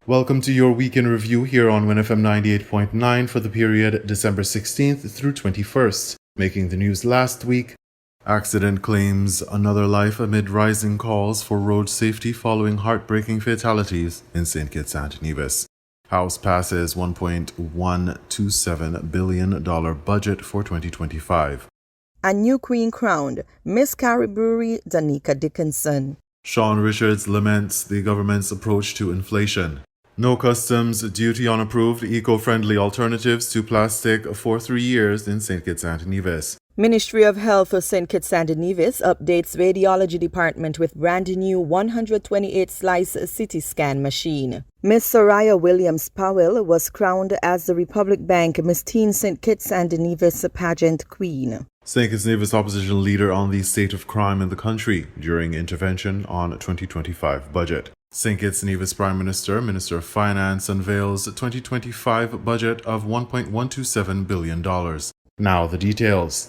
Welcome to your weekend review here on WINN FM 98.9 for the period December 16th through 21st. Making the news last week, accident claims another life amid rising calls for road safety following heartbreaking fatalities in St. Kitts and Nevis. House passes $1.127 billion budget for 2025. A new queen crowned, Miss Caribbery Danica Dickinson. Sean Richards laments the government's approach to inflation. No customs duty on approved eco-friendly alternatives to plastic for 3 years in St. Kitts and Nevis. Ministry of Health for St. Kitts and Nevis updates radiology department with brand new 128-slice CT scan machine. Miss Soraya Williams Powell was crowned as the Republic Bank Miss Teen St. Kitts and Nevis pageant queen. St. Kitts Nevis opposition leader on the state of crime in the country during intervention on 2025 budget. St. Kitts Nevis Prime Minister, Minister of Finance unveils 2025 budget of $1.127 billion. Now the details.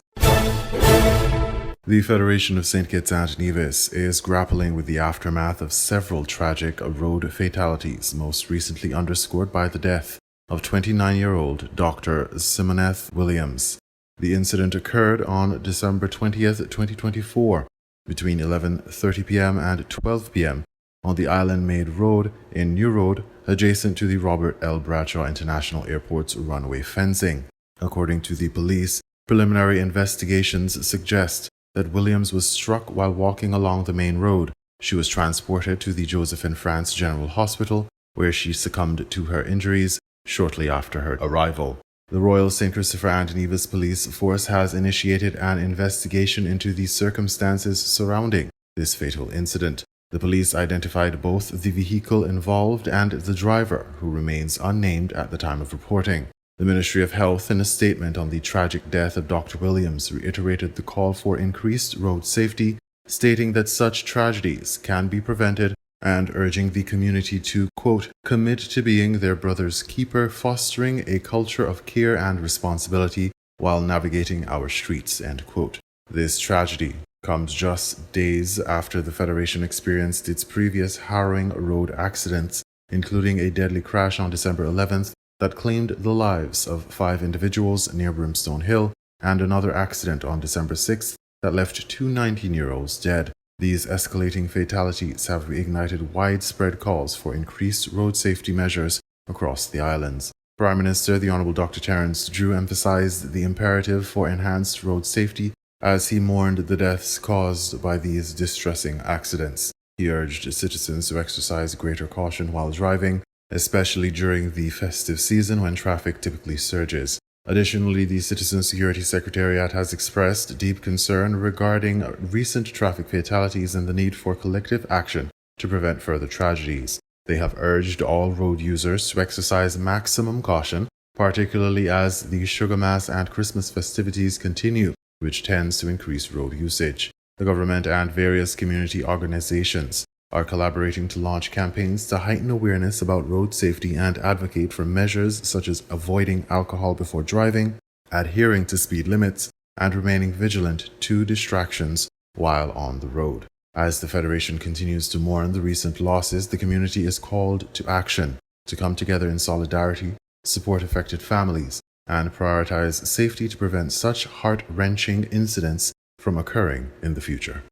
The Federation of St. Kitts and Nevis is grappling with the aftermath of several tragic road fatalities, most recently underscored by the death of 29-year-old Dr. Simoneth Williams. The incident occurred on December 20th, 2024, between 11:30 p.m. and 12 p.m. on the Island Maid Road in New Road, adjacent to the Robert L. Bradshaw International Airport's runway fencing. According to the police, preliminary investigations suggest that Williams was struck while walking along the main road. She was transported to the Josephine France General Hospital, where she succumbed to her injuries shortly after her arrival. The Royal St. Christopher and Nevis Police Force has initiated an investigation into the circumstances surrounding this fatal incident. The police identified both the vehicle involved and the driver, who remains unnamed at the time of reporting. The Ministry of Health, in a statement on the tragic death of Dr. Williams, reiterated the call for increased road safety, stating that such tragedies can be prevented and urging the community to, quote, commit to being their brother's keeper, fostering a culture of care and responsibility while navigating our streets, end quote. This tragedy comes just days after the Federation experienced its previous harrowing road accidents, including a deadly crash on December 11th that claimed the lives of 5 individuals near Brimstone Hill, and another accident on December 6th that left 2 19-year-olds dead. These escalating fatalities have reignited widespread calls for increased road safety measures across the islands. Prime Minister the Honourable Dr. Terence Drew emphasized the imperative for enhanced road safety as he mourned the deaths caused by these distressing accidents. He urged citizens to exercise greater caution while driving, especially during the festive season when traffic typically surges. Additionally, the Citizen Security Secretariat has expressed deep concern regarding recent traffic fatalities and the need for collective action to prevent further tragedies. They have urged all road users to exercise maximum caution, particularly as the Sugar Mass and Christmas festivities continue, which tends to increase road usage. The government and various community organizations are collaborating to launch campaigns to heighten awareness about road safety and advocate for measures such as avoiding alcohol before driving, adhering to speed limits, and remaining vigilant to distractions while on the road. As the Federation continues to mourn the recent losses, the community is called to action, to come together in solidarity, support affected families, and prioritize safety to prevent such heart-wrenching incidents from occurring in the future.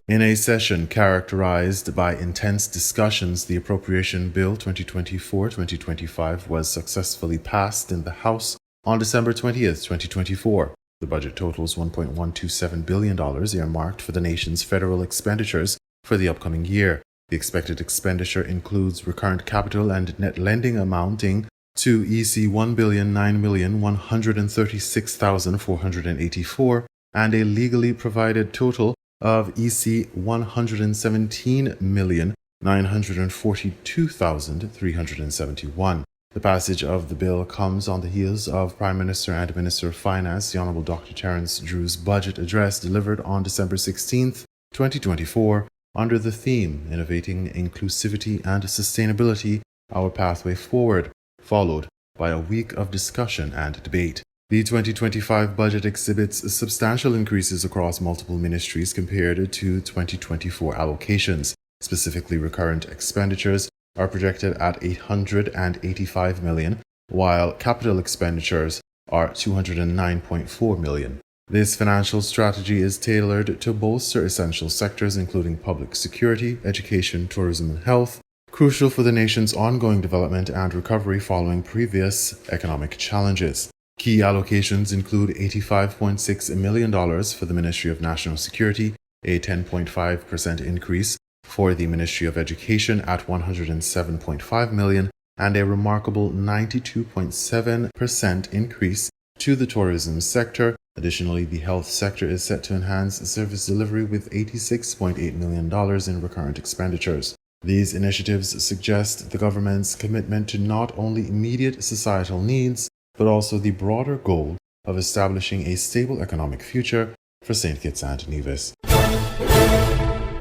In a session characterized by intense discussions, the Appropriation Bill 2024-2025 was successfully passed in the House on December 20th, 2024. The budget totals $1.127 billion earmarked for the nation's federal expenditures for the upcoming year. The expected expenditure includes recurrent capital and net lending amounting to EC $1,009,136,484 and a legally provided total of EC $117,942,371. The passage of the bill comes on the heels of Prime Minister and Minister of Finance, the Honourable Dr. Terence Drew's budget address delivered on December 16th, 2024, under the theme Innovating Inclusivity and Sustainability, Our Pathway Forward, followed by a week of discussion and debate. The 2025 budget exhibits substantial increases across multiple ministries compared to 2024 allocations. Specifically, recurrent expenditures are projected at $885 million, while capital expenditures are $209.4 million. This financial strategy is tailored to bolster essential sectors including public security, education, tourism, and health, crucial for the nation's ongoing development and recovery following previous economic challenges. Key allocations include $85.6 million for the Ministry of National Security, a 10.5% increase for the Ministry of Education at $107.5 million, and a remarkable 92.7% increase to the tourism sector. Additionally, the health sector is set to enhance service delivery with $86.8 million in recurrent expenditures. These initiatives suggest the government's commitment to not only immediate societal needs, but also the broader goal of establishing a stable economic future for St. Kitts and Nevis.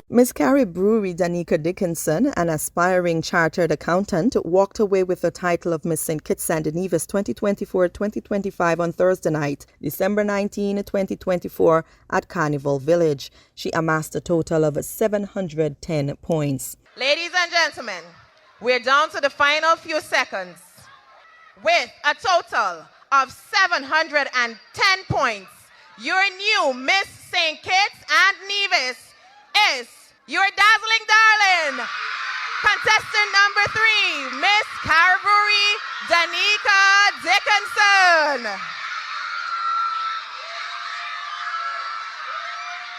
Miss Carrie Brewery Danica Dickinson, an aspiring chartered accountant, walked away with the title of Miss St. Kitts and Nevis 2024-2025 on Thursday night, December 19, 2024, at Carnival Village. She amassed a total of 710 points. Ladies and gentlemen, we're down to the final few seconds with a total of 710 points. Your new Miss St. Kitts and Nevis is your dazzling darling, contestant number 3, Miss Carberry Danica Dickinson.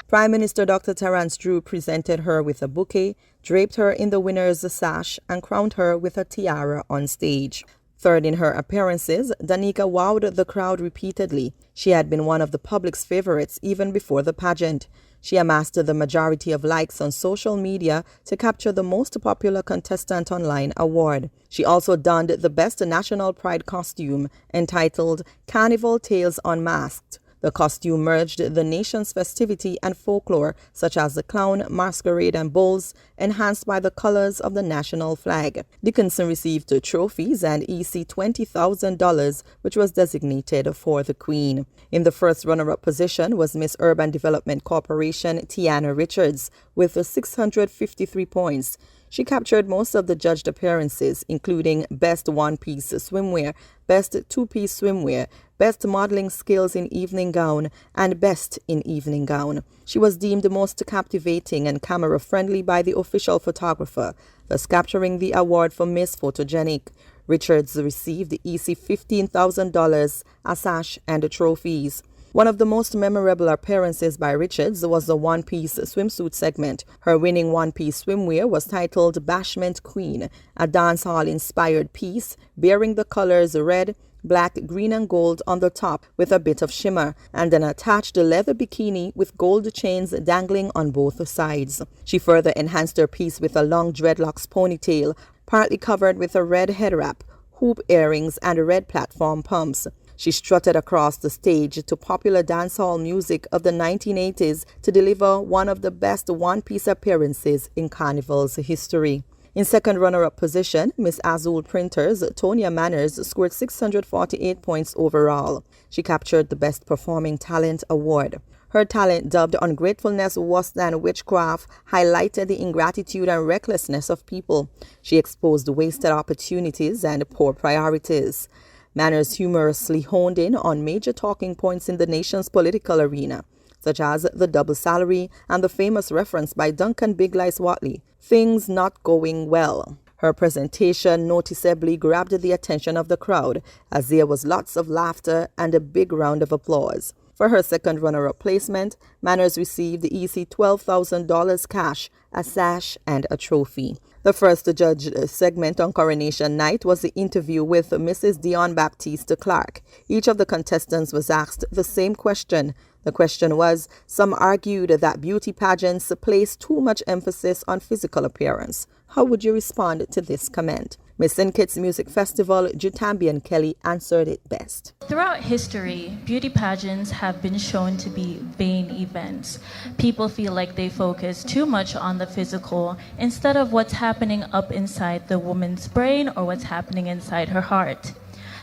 Prime Minister Dr. Terence Drew presented her with a bouquet, draped her in the winner's sash, and crowned her with a tiara on stage. Third in her appearances, Danica wowed the crowd repeatedly. She had been one of the public's favorites even before the pageant. She amassed the majority of likes on social media to capture the Most Popular Contestant Online award. She also donned the Best National Pride costume, entitled Carnival Tales Unmasked. The costume merged the nation's festivity and folklore, such as the clown, masquerade, and bulls, enhanced by the colors of the national flag. Dickinson received 2 trophies and EC $20,000, which was designated for the Queen. In the first runner-up position was Miss Urban Development Corporation Tiana Richards, with 653 points. She captured most of the judged appearances, including Best One-Piece Swimwear, Best Two-Piece Swimwear, Best Modeling Skills in Evening Gown, and Best in Evening Gown. She was deemed most captivating and camera-friendly by the official photographer, thus capturing the award for Miss Photogenic. Richards received EC $15,000, a sash, and trophies. One of the most memorable appearances by Richards was the one-piece swimsuit segment. Her winning one-piece swimwear was titled Bashment Queen, a dancehall-inspired piece bearing the colors red, black, green, and gold on the top with a bit of shimmer, and an attached leather bikini with gold chains dangling on both sides. She further enhanced her piece with a long dreadlocks ponytail, partly covered with a red head wrap, hoop earrings, and red platform pumps. She strutted across the stage to popular dancehall music of the 1980s to deliver one of the best one-piece appearances in Carnival's history. In second runner-up position, Miss Azul Printers Tonya Manners scored 648 points overall. She captured the Best Performing Talent award. Her talent, dubbed Ungratefulness Worse Than Witchcraft, highlighted the ingratitude and recklessness of people. She exposed wasted opportunities and poor priorities. Manners humorously honed in on major talking points in the nation's political arena, such as the double salary and the famous reference by Duncan Big Lice Watley, "Things Not Going Well." Her presentation noticeably grabbed the attention of the crowd, as there was lots of laughter and a big round of applause. For her second runner-up placement, Manners received the EC $12,000 cash, a sash, and a trophy. The first judged segment on Coronation Night was the interview with Mrs. Dion Baptiste Clark. Each of the contestants was asked the same question. The question was, some argued that beauty pageants place too much emphasis on physical appearance. How would you respond to this comment? Miss St. Kitts Music Festival, Jutambian Kelly answered it best. Throughout history, beauty pageants have been shown to be vain events. People feel like they focus too much on the physical instead of what's happening up inside the woman's brain or what's happening inside her heart.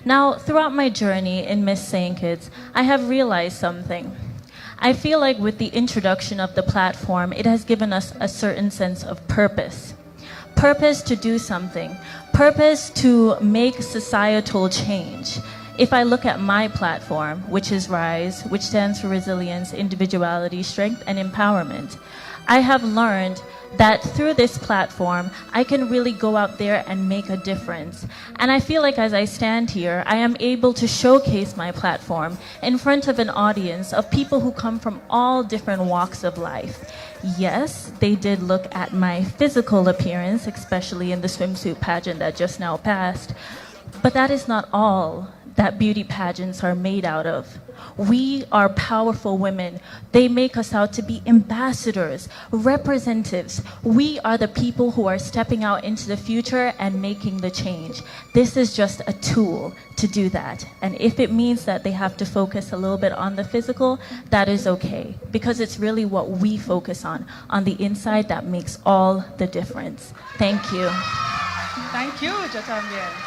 Now, throughout my journey in Miss St. Kitts, I have realized something. I feel like with the introduction of the platform, it has given us a certain sense of purpose. purpose to do something, purpose to make societal change. If I look at my platform, which is RISE, which stands for Resilience, Individuality, Strength, and Empowerment, I have learned that through this platform, I can really go out there and make a difference. And I feel like as I stand here, I am able to showcase my platform in front of an audience of people who come from all different walks of life. Yes, they did look at my physical appearance, especially in the swimsuit pageant that just now passed, but that is not all that beauty pageants are made out of. We are powerful women. They make us out to be ambassadors, representatives. We are the people who are stepping out into the future and making the change. This is just a tool to do that. And if it means that they have to focus a little bit on the physical, that is okay, because it's really what we focus on the inside, that makes all the difference. Thank you. Thank you, Jatambien.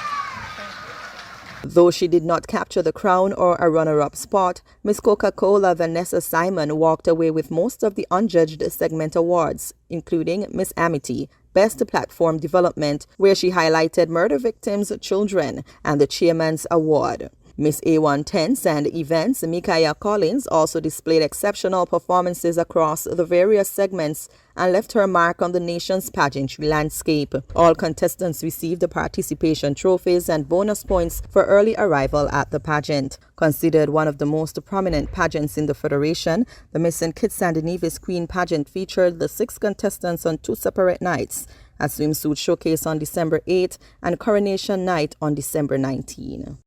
Though she did not capture the crown or a runner-up spot, Miss Coca-Cola Vanessa Simon walked away with most of the unjudged segment awards, including Miss Amity, Best Platform Development, where she highlighted murder victims' children, and the Chairman's Award. Miss A1 Tents and Events, Micaiah Collins, also displayed exceptional performances across the various segments and left her mark on the nation's pageantry landscape. All contestants received the participation trophies and bonus points for early arrival at the pageant. Considered one of the most prominent pageants in the Federation, the Miss St. Kitts and Nevis Queen pageant featured the 6 contestants on 2 separate nights, a swimsuit showcase on December 8 and coronation night on December 19.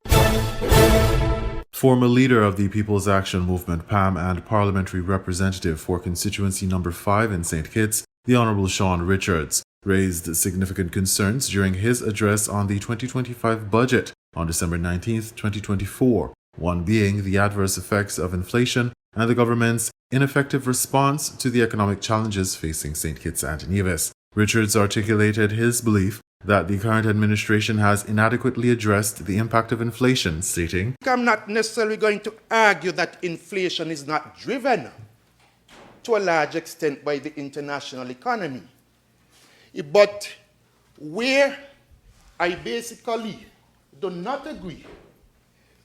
Former leader of the People's Action Movement, PAM, and parliamentary representative for constituency number 5 in St. Kitts, the Honourable Sean Richards, raised significant concerns during his address on the 2025 budget on December 19, 2024, one being the adverse effects of inflation and the government's ineffective response to the economic challenges facing St. Kitts and Nevis. Richards articulated his belief that the current administration has inadequately addressed the impact of inflation, stating, I'm not necessarily going to argue that inflation is not driven to a large extent by the international economy. But where I basically do not agree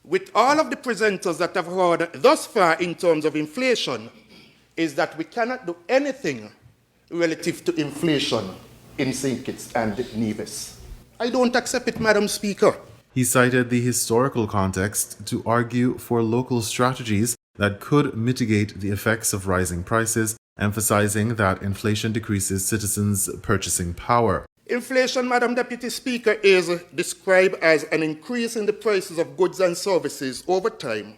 with all of the presenters that have heard thus far in terms of inflation is that we cannot do anything relative to inflation in St. Kitts and Nevis. I don't accept it, Madam Speaker. He cited the historical context to argue for local strategies that could mitigate the effects of rising prices, emphasizing that inflation decreases citizens' purchasing power. Inflation, Madam Deputy Speaker, is described as an increase in the prices of goods and services over time,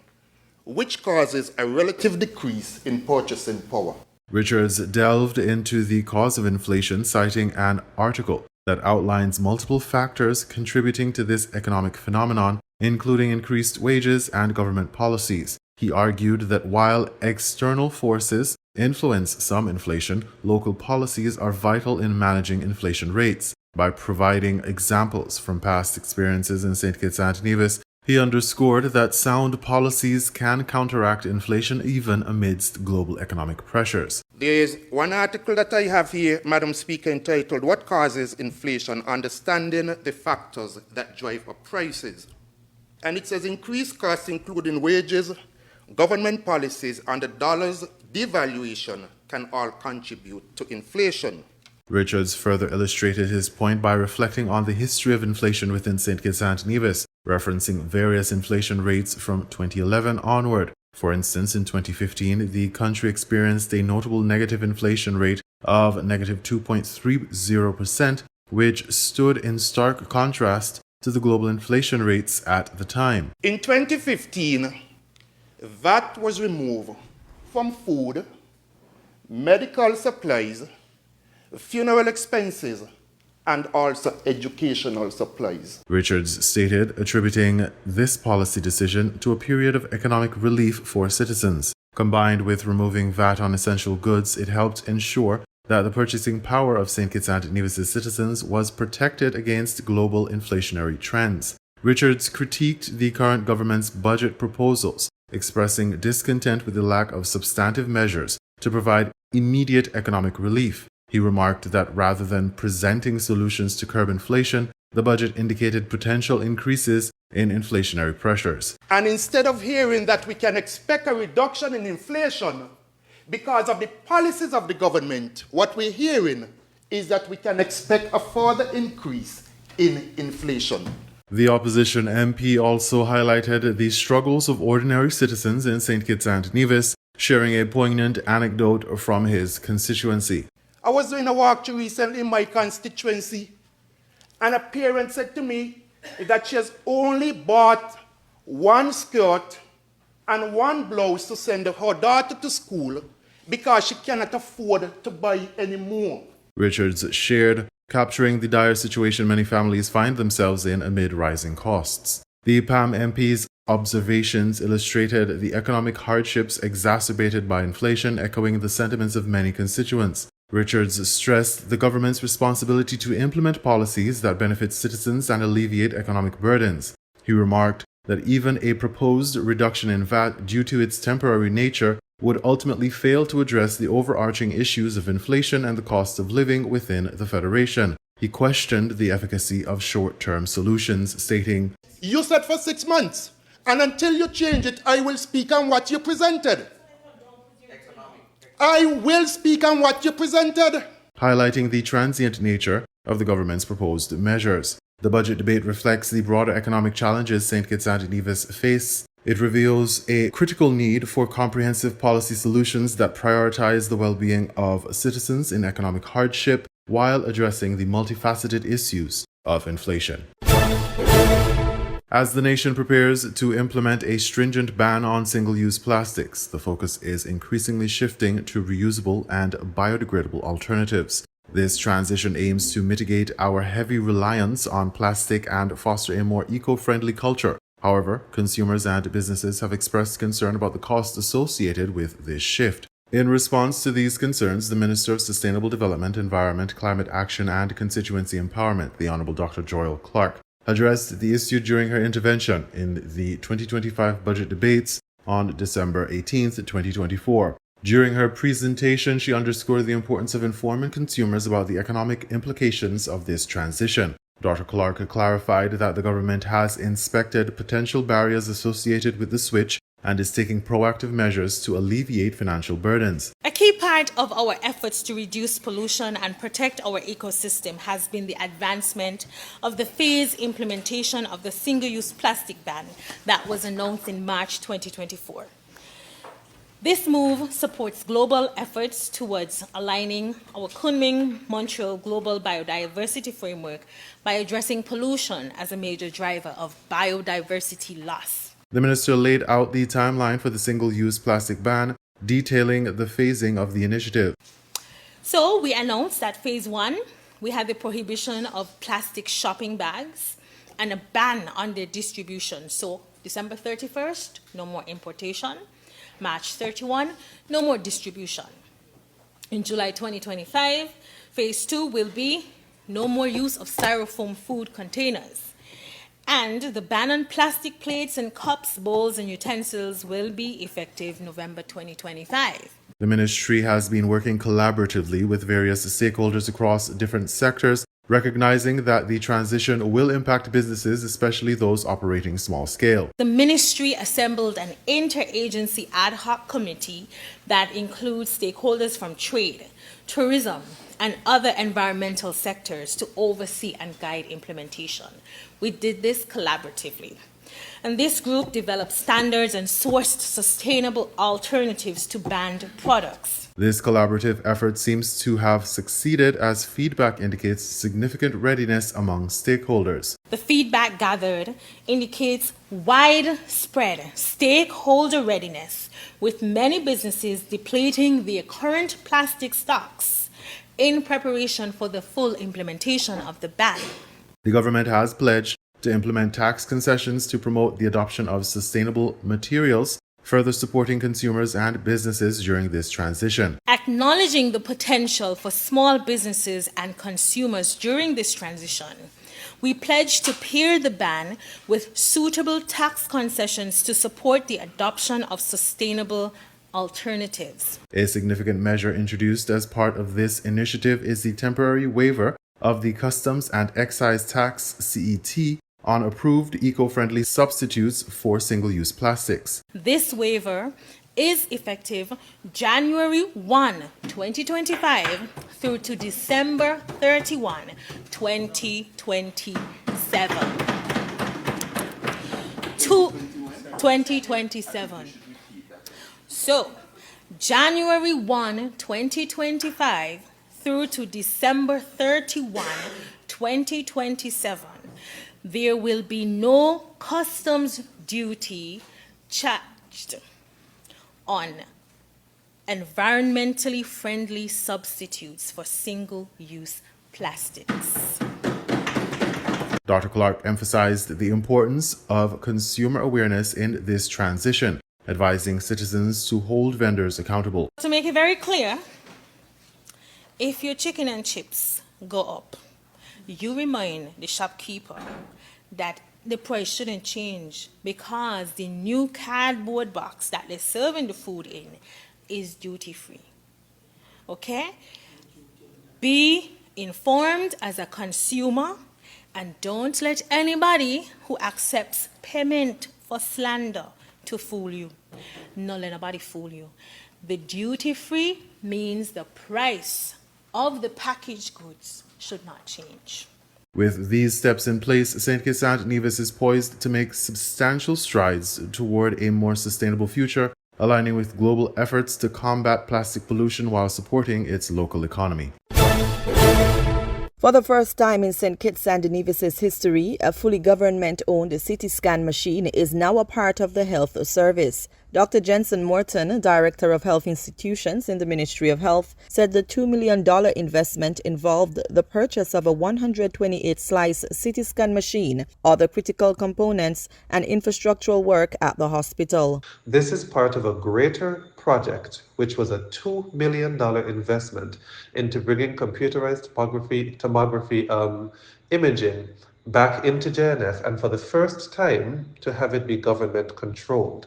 which causes a relative decrease in purchasing power. Richards delved into the cause of inflation, citing an article that outlines multiple factors contributing to this economic phenomenon, including increased wages and government policies. He argued that while external forces influence some inflation, local policies are vital in managing inflation rates. By providing examples from past experiences in St. Kitts and Nevis, he underscored that sound policies can counteract inflation even amidst global economic pressures. There is one article that I have here, Madam Speaker, entitled, What Causes Inflation? Understanding the Factors That Drive Up Prices. And it says increased costs including wages, government policies, and the dollar's devaluation can all contribute to inflation. Richards further illustrated his point by reflecting on the history of inflation within St. Kitts and Nevis, referencing various inflation rates from 2011 onward. For instance, in 2015, the country experienced a notable negative inflation rate of negative 2.30%, which stood in stark contrast to the global inflation rates at the time. In 2015, VAT was removed from food, medical supplies, funeral expenses, and also educational supplies. Richards stated, attributing this policy decision to a period of economic relief for citizens. Combined with removing VAT on essential goods, it helped ensure that the purchasing power of St. Kitts and Nevis' citizens was protected against global inflationary trends. Richards critiqued the current government's budget proposals, expressing discontent with the lack of substantive measures to provide immediate economic relief. He remarked that rather than presenting solutions to curb inflation, the budget indicated potential increases in inflationary pressures. And instead of hearing that we can expect a reduction in inflation because of the policies of the government, what we're hearing is that we can expect a further increase in inflation. The opposition MP also highlighted the struggles of ordinary citizens in St. Kitts and Nevis, sharing a poignant anecdote from his constituency. I was doing a walkthrough recently in my constituency, and a parent said to me that she has only bought one skirt and one blouse to send her daughter to school because she cannot afford to buy any more. Richards shared, capturing the dire situation many families find themselves in amid rising costs. The PAM MP's observations illustrated the economic hardships exacerbated by inflation, echoing the sentiments of many constituents. Richards stressed the government's responsibility to implement policies that benefit citizens and alleviate economic burdens. He remarked that even a proposed reduction in VAT due to its temporary nature would ultimately fail to address the overarching issues of inflation and the cost of living within the Federation. He questioned the efficacy of short-term solutions, stating, "You said for 6 months, and until you change it, I will speak on what you presented. I will speak on what you presented." Highlighting the transient nature of the government's proposed measures. The budget debate reflects the broader economic challenges St. Kitts and Nevis face. It reveals a critical need for comprehensive policy solutions that prioritize the well-being of citizens in economic hardship while addressing the multifaceted issues of inflation. As the nation prepares to implement a stringent ban on single-use plastics, the focus is increasingly shifting to reusable and biodegradable alternatives. This transition aims to mitigate our heavy reliance on plastic and foster a more eco-friendly culture. However, consumers and businesses have expressed concern about the costs associated with this shift. In response to these concerns, the Minister of Sustainable Development, Environment, Climate Action and Constituency Empowerment, the Honourable Dr. Joyle Clark, addressed the issue during her intervention in the 2025 budget debates on December 18, 2024. During her presentation, she underscored the importance of informing consumers about the economic implications of this transition. Dr. Clark clarified that the government has inspected potential barriers associated with the switch and is taking proactive measures to alleviate financial burdens. A key part of our efforts to reduce pollution and protect our ecosystem has been the advancement of the phased implementation of the single-use plastic ban that was announced in March 2024. This move supports global efforts towards aligning our Kunming-Montreal Global Biodiversity Framework by addressing pollution as a major driver of biodiversity loss. The minister laid out the timeline for the single-use plastic ban, detailing the phasing of the initiative. So we announced that phase 1, we had the prohibition of plastic shopping bags and a ban on their distribution. So December 31st, no more importation. March 31, no more distribution. In July 2025, phase 2 will be no more use of styrofoam food containers. And the ban on plastic plates and cups, bowls, and utensils will be effective November 2025. The ministry has been working collaboratively with various stakeholders across different sectors, recognizing that the transition will impact businesses, especially those operating small scale. The ministry assembled an interagency ad hoc committee that includes stakeholders from trade, tourism, and other environmental sectors to oversee and guide implementation. We did this collaboratively. And this group developed standards and sourced sustainable alternatives to banned products. This collaborative effort seems to have succeeded as feedback indicates significant readiness among stakeholders. The feedback gathered indicates widespread stakeholder readiness, with many businesses depleting their current plastic stocks in preparation for the full implementation of the ban. The government has pledged to implement tax concessions to promote the adoption of sustainable materials, further supporting consumers and businesses during this transition. Acknowledging the potential for small businesses and consumers during this transition, we pledge to pair the ban with suitable tax concessions to support the adoption of sustainable alternatives. A significant measure introduced as part of this initiative is the temporary waiver of the Customs and Excise Tax (CET) on approved eco-friendly substitutes for single-use plastics. This waiver is effective January 1, 2025 through to December 31, 2027. 2027. So, January 1, 2025 through to December 31, 2027, there will be no customs duty charged on environmentally friendly substitutes for single-use plastics. Dr. Clark emphasized the importance of consumer awareness in this transition, advising citizens to hold vendors accountable. To make it very clear, if your chicken and chips go up, you remind the shopkeeper that the price shouldn't change because the new cardboard box that they're serving the food in is duty-free. Okay? Be informed as a consumer and don't let anybody who accepts payment for slander to fool you. Not let nobody fool you. The duty-free means the price of the packaged goods should not change. With these steps in place, St. Kitts St. Nevis is poised to make substantial strides toward a more sustainable future, aligning with global efforts to combat plastic pollution while supporting its local economy. For the first time in St. Kitts St. Nevis's history, a fully government-owned CT scan machine is now a part of the health service. Dr. Jensen Morton, Director of Health Institutions in the Ministry of Health, said the $2 million investment involved the purchase of a 128-slice CT scan machine, other critical components, and infrastructural work at the hospital. This is part of a greater project, which was a $2 million investment into bringing computerized tomography imaging back into JNF, and for the first time to have it be government controlled.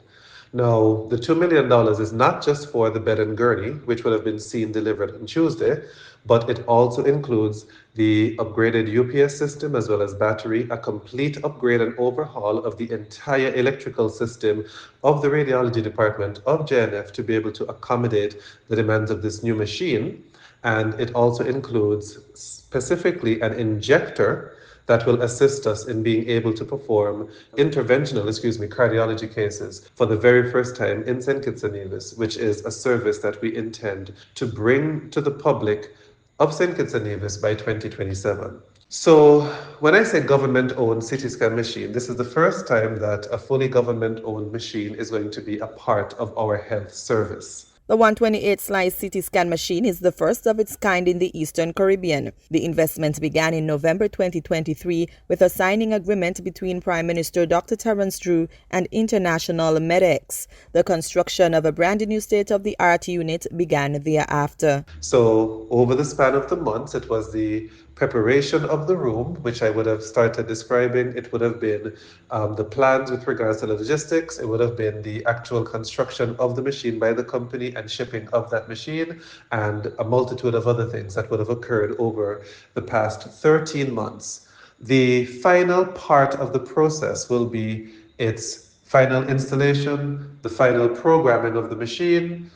Now, the $2 million is not just for the bed and gurney, which would have been seen delivered on Tuesday, but it also includes the upgraded UPS system as well as battery, a complete upgrade and overhaul of the entire electrical system of the radiology department of JNF to be able to accommodate the demands of this new machine. And it also includes specifically an injector that will assist us in being able to perform cardiology cases for the very first time in St. Kitts and Nevis, which is a service that we intend to bring to the public of St. Kitts and Nevis by 2027. So when I say government-owned CT scan machine, this is the first time that a fully government-owned machine is going to be a part of our health service. The 128-slice CT scan machine is the first of its kind in the Eastern Caribbean. The investment began in November 2023 with a signing agreement between Prime Minister Dr. Terence Drew and International Medex. The construction of a brand new state-of-the-art unit began thereafter. So over the span of the months, it was the preparation of the room, which I would have started describing. It would have been the plans with regards to the logistics. It would have been the actual construction of the machine by the company and shipping of that machine, and a multitude of other things that would have occurred over the past 13 months. The final part of the process will be its final installation, the final programming of the machine,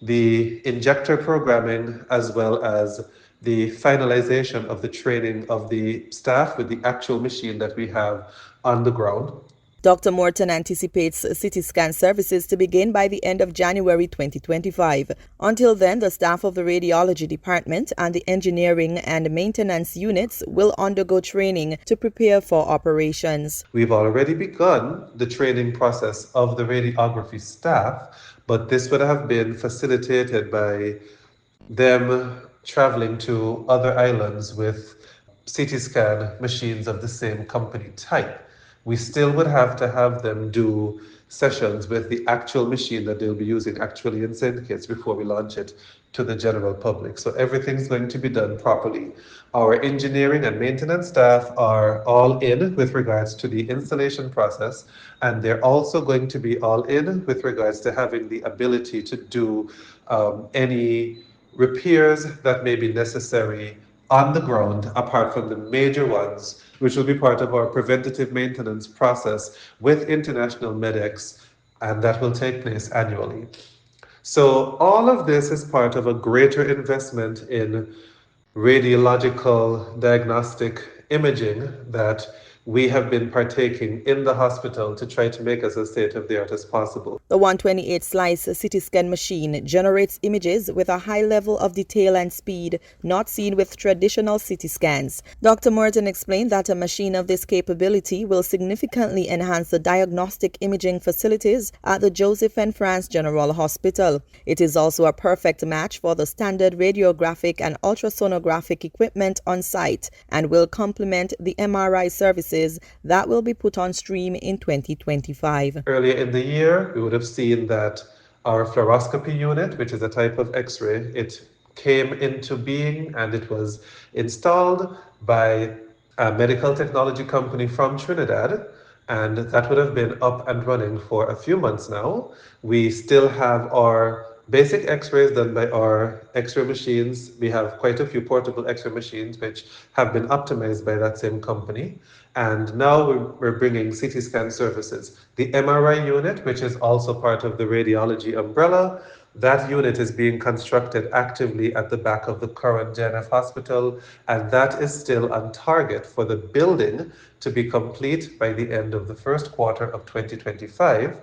the injector programming, as well as the finalization of the training of the staff with the actual machine that we have on the ground. Dr. Morton anticipates CT scan services to begin by the end of January 2025. Until then, the staff of the radiology department and the engineering and maintenance units will undergo training to prepare for operations. We've already begun the training process of the radiography staff, but this would have been facilitated by them traveling to other islands with CT scan machines of the same company type. We still would have to have them do sessions with the actual machine that they'll be using actually in St. Kitts before we launch it to the general public. So everything's going to be done properly. Our engineering and maintenance staff are all in with regards to the installation process, and they're also going to be all in with regards to having the ability to do any repairs that may be necessary on the ground, apart from the major ones, which will be part of our preventative maintenance process with international MEDEX, and that will take place annually. So all of this is part of a greater investment in radiological diagnostic imaging that we have been partaking in the hospital to try to make us as state-of-the-art as possible. The 128-slice CT scan machine generates images with a high level of detail and speed not seen with traditional CT scans. Dr. Morton explained that a machine of this capability will significantly enhance the diagnostic imaging facilities at the Joseph and France General Hospital. It is also a perfect match for the standard radiographic and ultrasonographic equipment on site and will complement the MRI services that will be put on stream in 2025. Earlier in the year, we would have seen that our fluoroscopy unit, which is a type of X-ray, it came into being and it was installed by a medical technology company from Trinidad, and that would have been up and running for a few months now. We still have our basic X-rays done by our X-ray machines. We have quite a few portable X-ray machines which have been optimized by that same company. And now we're bringing CT scan services. The MRI unit, which is also part of the radiology umbrella, that unit is being constructed actively at the back of the current JNF hospital, and that is still on target for the building to be complete by the end of the first quarter of 2025.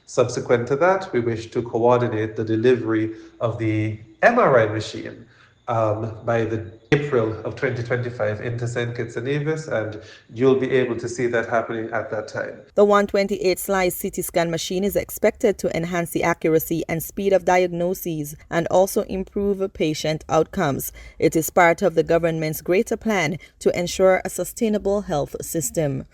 Subsequent to that, we wish to coordinate the delivery of the MRI machine by the April of 2025 into St. Kitts and Nevis, and you'll be able to see that happening at that time. The 128-slice CT scan machine is expected to enhance the accuracy and speed of diagnoses and also improve patient outcomes. It is part of the government's greater plan to ensure a sustainable health system.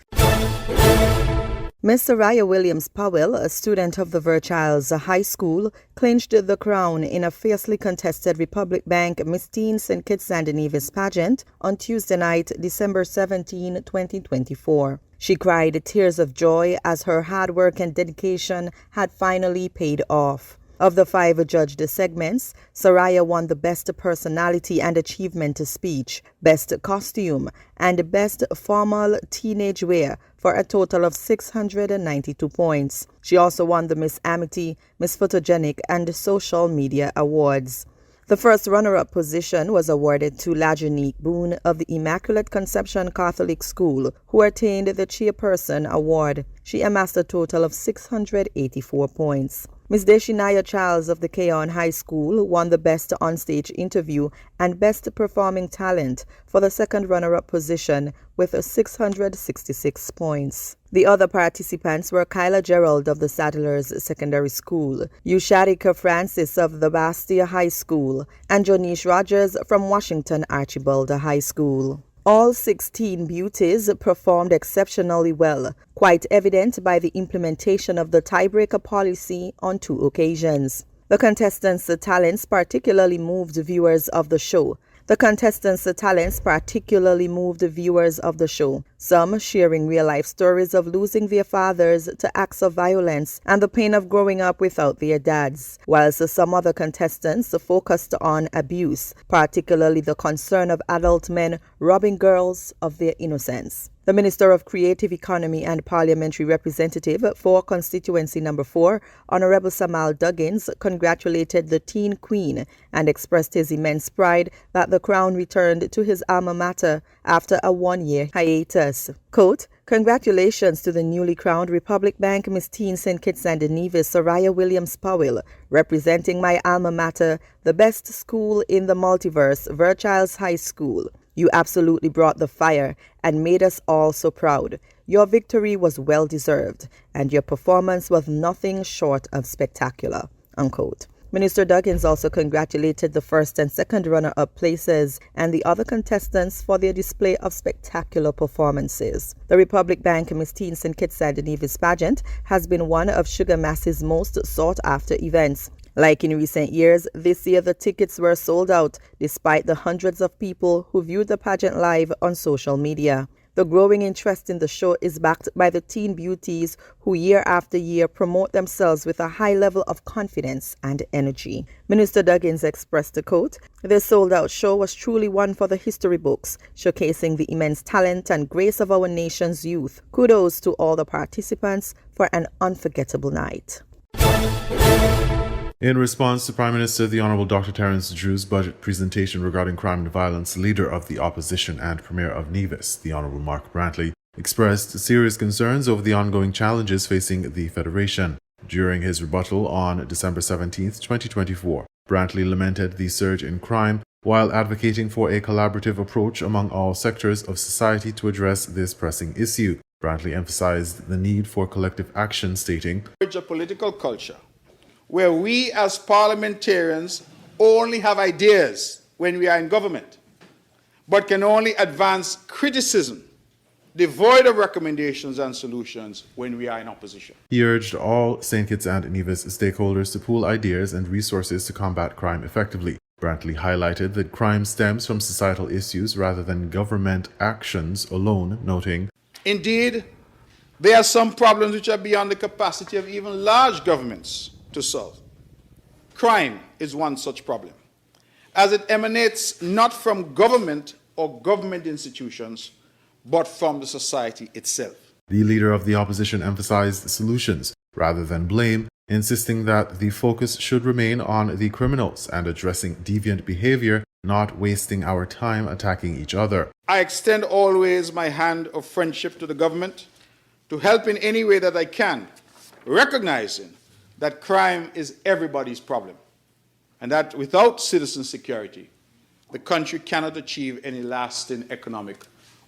Miss Soraya Williams Powell, a student of the Verchilds High School, clinched the crown in a fiercely contested Republic Bank Miss Teen St. Kitts and Nevis pageant on Tuesday night, December 17, 2024. She cried tears of joy as her hard work and dedication had finally paid off. Of the 5 judged segments, Soraya won the Best Personality and Achievement Speech, Best Costume, and Best Formal Teenage Wear for a total of 692 points. She also won the Miss Amity, Miss Photogenic, and Social Media Awards. The first runner-up position was awarded to Lajanique Boone of the Immaculate Conception Catholic School, who attained the Chairperson Award. She amassed a total of 684 points. Miss Deshinaya Charles of the Keon High School won the Best Onstage Interview and Best Performing Talent for the second runner-up position with 666 points. The other participants were Kyla Gerald of the Saddlers Secondary School, Yushadika Francis of the Bastia High School, and Jonish Rogers from Washington Archibald High School. All 16 beauties performed exceptionally well, quite evident by the implementation of the tiebreaker policy on 2 occasions. The contestants' talents particularly moved viewers of the show. Some sharing real-life stories of losing their fathers to acts of violence and the pain of growing up without their dads, whilst some other contestants focused on abuse, particularly the concern of adult men robbing girls of their innocence. The Minister of Creative Economy and Parliamentary Representative for Constituency No. 4, Honorable Samal Duggins, congratulated the Teen Queen and expressed his immense pride that the crown returned to his alma mater after a 1-year hiatus. Quote, "Congratulations to the newly crowned Republic Bank Miss Teen St. Kitts and Nevis Soraya Williams Powell, representing my alma mater, the best school in the multiverse, Verchilds High School. You absolutely brought the fire and made us all so proud. Your victory was well deserved, and your performance was nothing short of spectacular." Unquote. Minister Duggins also congratulated the first and second runner-up places and the other contestants for their display of spectacular performances. The Republic Bank Miss Teen St. Kitts and Nevis pageant has been one of Sugar Mass's most sought-after events. Like in recent years, this year the tickets were sold out despite the hundreds of people who viewed the pageant live on social media. The growing interest in the show is backed by the teen beauties who year after year promote themselves with a high level of confidence and energy. Minister Duggins expressed the quote, "The sold-out show was truly one for the history books, showcasing the immense talent and grace of our nation's youth. Kudos to all the participants for an unforgettable night." In response to Prime Minister the Honourable Dr. Terence Drew's budget presentation regarding crime and violence, Leader of the Opposition and Premier of Nevis, the Honourable Mark Brantley, expressed serious concerns over the ongoing challenges facing the Federation. During his rebuttal on December 17, 2024, Brantley lamented the surge in crime while advocating for a collaborative approach among all sectors of society to address this pressing issue. Brantley emphasized the need for collective action, stating, "A political culture where we as parliamentarians only have ideas when we are in government, but can only advance criticism, devoid of recommendations and solutions when we are in opposition." He urged all St. Kitts and Nevis stakeholders to pool ideas and resources to combat crime effectively. Brantley highlighted that crime stems from societal issues rather than government actions alone, noting, "Indeed, there are some problems which are beyond the capacity of even large governments to solve. Crime is one such problem, as it emanates not from government or government institutions, but from the society itself." The Leader of the Opposition emphasized solutions rather than blame, insisting that the focus should remain on the criminals and addressing deviant behavior, not wasting our time attacking each other. "I extend always my hand of friendship to the government to help in any way that I can, recognizing that crime is everybody's problem, and that without citizen security, the country cannot achieve any lasting economic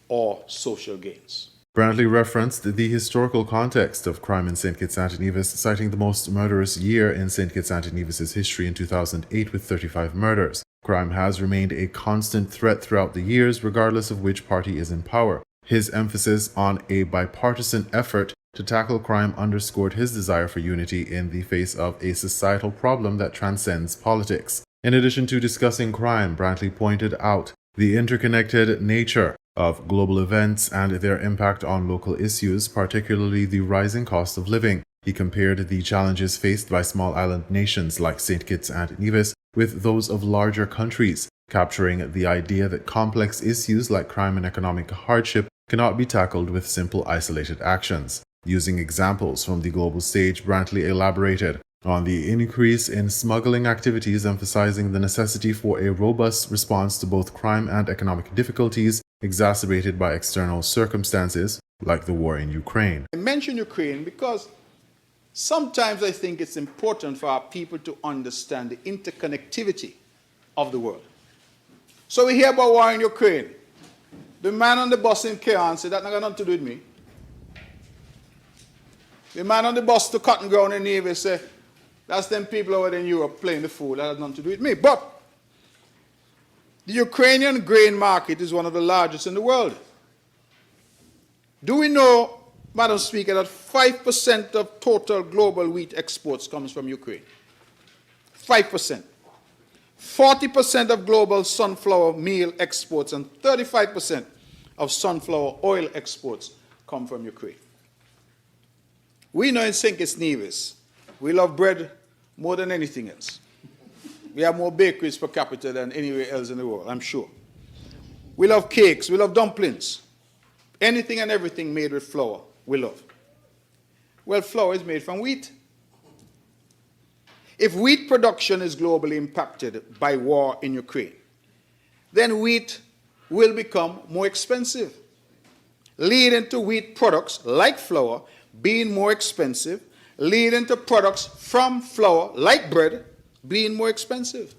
or social gains." Brantley referenced the historical context of crime in St. Kitts and Nevis, citing the most murderous year in St. Kitts and Nevis's history in 2008 with 35 murders. Crime has remained a constant threat throughout the years, regardless of which party is in power. His emphasis on a bipartisan effort to tackle crime underscored his desire for unity in the face of a societal problem that transcends politics. In addition to discussing crime, Brantley pointed out the interconnected nature of global events and their impact on local issues, particularly the rising cost of living. He compared the challenges faced by small island nations like St. Kitts and Nevis with those of larger countries, capturing the idea that complex issues like crime and economic hardship cannot be tackled with simple isolated actions. Using examples from the global stage, Brantley elaborated on the increase in smuggling activities, emphasizing the necessity for a robust response to both crime and economic difficulties exacerbated by external circumstances like the war in Ukraine. I mention Ukraine because sometimes I think it's important for our people to understand the interconnectivity of the world. So we hear about war in Ukraine. The man on the bus in Cairn said, "That not got nothing to do with me." The man on the bus to Cotton Ground in Nevis said, "That's them people over there in Europe playing the fool. That has nothing to do with me." But the Ukrainian grain market is one of the largest in the world. Do we know, Madam Speaker, that 5% of total global wheat exports comes from Ukraine? 5%. 40% of global sunflower meal exports and 35% of sunflower oil exports come from Ukraine. We know in St. Kitts Nevis, we love bread more than anything else. We have more bakeries per capita than anywhere else in the world, I'm sure. We love cakes, we love dumplings. Anything and everything made with flour, we love. Well, flour is made from wheat. If wheat production is globally impacted by war in Ukraine, then wheat will become more expensive, leading to wheat products like flour being more expensive, leading to products from flour like bread being more expensive.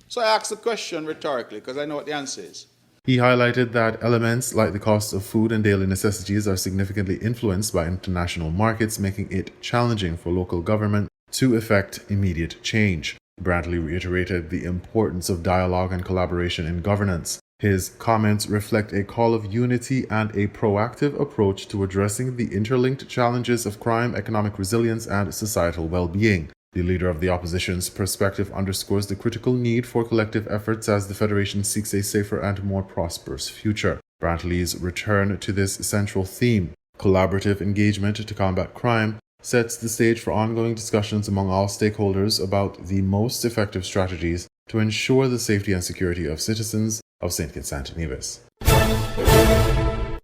So I ask the question rhetorically because I know what the answer is. He highlighted that elements like the cost of food and daily necessities are significantly influenced by international markets, making it challenging for local government to effect immediate change. Brantley reiterated the importance of dialogue and collaboration in governance. His comments reflect a call of unity and a proactive approach to addressing the interlinked challenges of crime, economic resilience, and societal well-being. The leader of the opposition's perspective underscores the critical need for collective efforts as the Federation seeks a safer and more prosperous future. Brantley's return to this central theme, collaborative engagement to combat crime, sets the stage for ongoing discussions among all stakeholders about the most effective strategies to ensure the safety and security of citizens of St. Kitts and Nevis.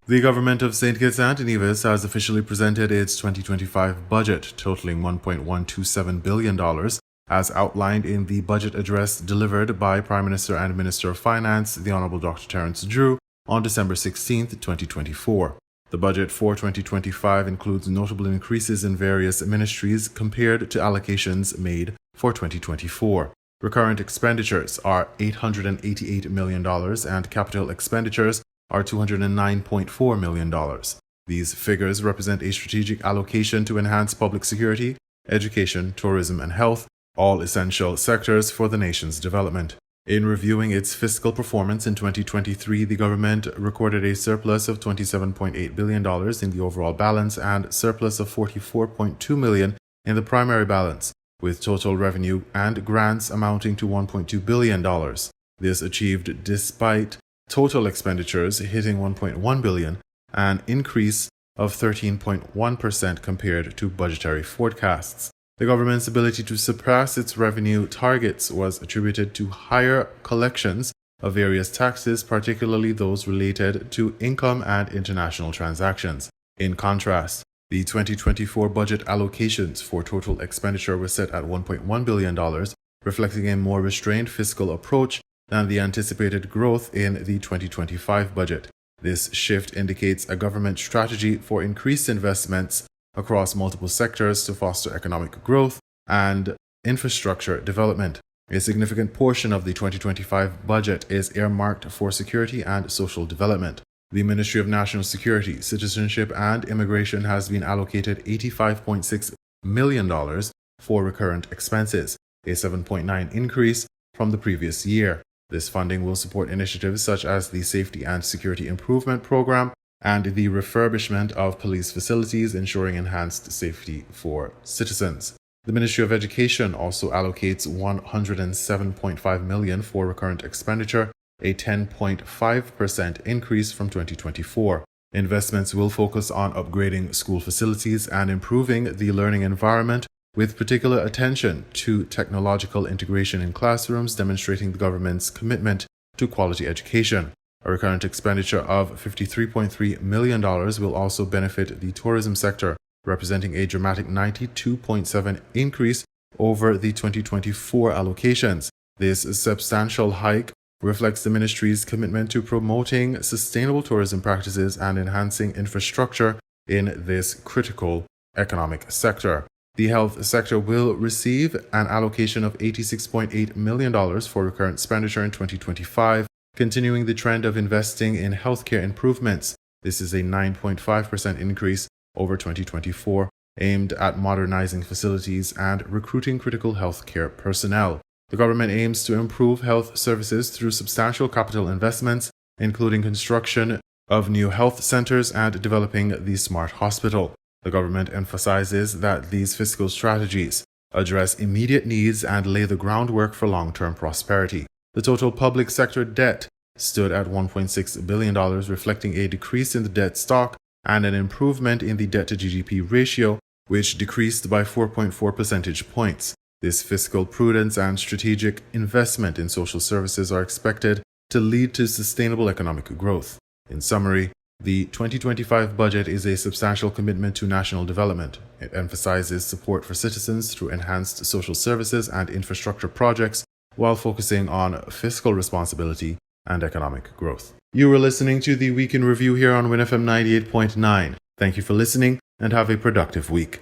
The government of St. Kitts and Nevis has officially presented its 2025 budget, totaling $1.127 billion, as outlined in the budget address delivered by Prime Minister and Minister of Finance, the Honorable Dr. Terence Drew, on December 16, 2024. The budget for 2025 includes notable increases in various ministries compared to allocations made for 2024. Recurrent expenditures are $888 million and capital expenditures are $209.4 million. These figures represent a strategic allocation to enhance public security, education, tourism, and health, all essential sectors for the nation's development. In reviewing its fiscal performance in 2023, the government recorded a surplus of $27.8 billion in the overall balance and surplus of $44.2 million in the primary balance, with total revenue and grants amounting to $1.2 billion. This achieved despite total expenditures hitting $1.1 billion, an increase of 13.1% compared to budgetary forecasts. The government's ability to surpass its revenue targets was attributed to higher collections of various taxes, particularly those related to income and international transactions. In contrast, the 2024 budget allocations for total expenditure were set at $1.1 billion, reflecting a more restrained fiscal approach than the anticipated growth in the 2025 budget. This shift indicates a government strategy for increased investments across multiple sectors to foster economic growth and infrastructure development. A significant portion of the 2025 budget is earmarked for security and social development. The Ministry of National Security, Citizenship and Immigration has been allocated $85.6 million for recurrent expenses, a 7.9% increase from the previous year. This funding will support initiatives such as the Safety and Security Improvement Program and the refurbishment of police facilities, ensuring enhanced safety for citizens. The Ministry of Education also allocates $107.5 million for recurrent expenditure, a 10.5% increase from 2024. Investments will focus on upgrading school facilities and improving the learning environment, with particular attention to technological integration in classrooms, demonstrating the government's commitment to quality education. A recurrent expenditure of $53.3 million will also benefit the tourism sector, representing a dramatic 92.7% increase over the 2024 allocations. This substantial hike reflects the ministry's commitment to promoting sustainable tourism practices and enhancing infrastructure in this critical economic sector. The health sector will receive an allocation of $86.8 million for recurrent expenditure in 2025, continuing the trend of investing in healthcare improvements. This is a 9.5% increase over 2024, aimed at modernizing facilities and recruiting critical healthcare personnel. The government aims to improve health services through substantial capital investments, including construction of new health centers and developing the smart hospital. The government emphasizes that these fiscal strategies address immediate needs and lay the groundwork for long-term prosperity. The total public sector debt stood at $1.6 billion, reflecting a decrease in the debt stock and an improvement in the debt-to-GDP ratio, which decreased by 4.4 percentage points. This fiscal prudence and strategic investment in social services are expected to lead to sustainable economic growth. In summary, the 2025 budget is a substantial commitment to national development. It emphasizes support for citizens through enhanced social services and infrastructure projects while focusing on fiscal responsibility and economic growth. You were listening to the Week in Review here on WINN FM 98.9. Thank you for listening and have a productive week.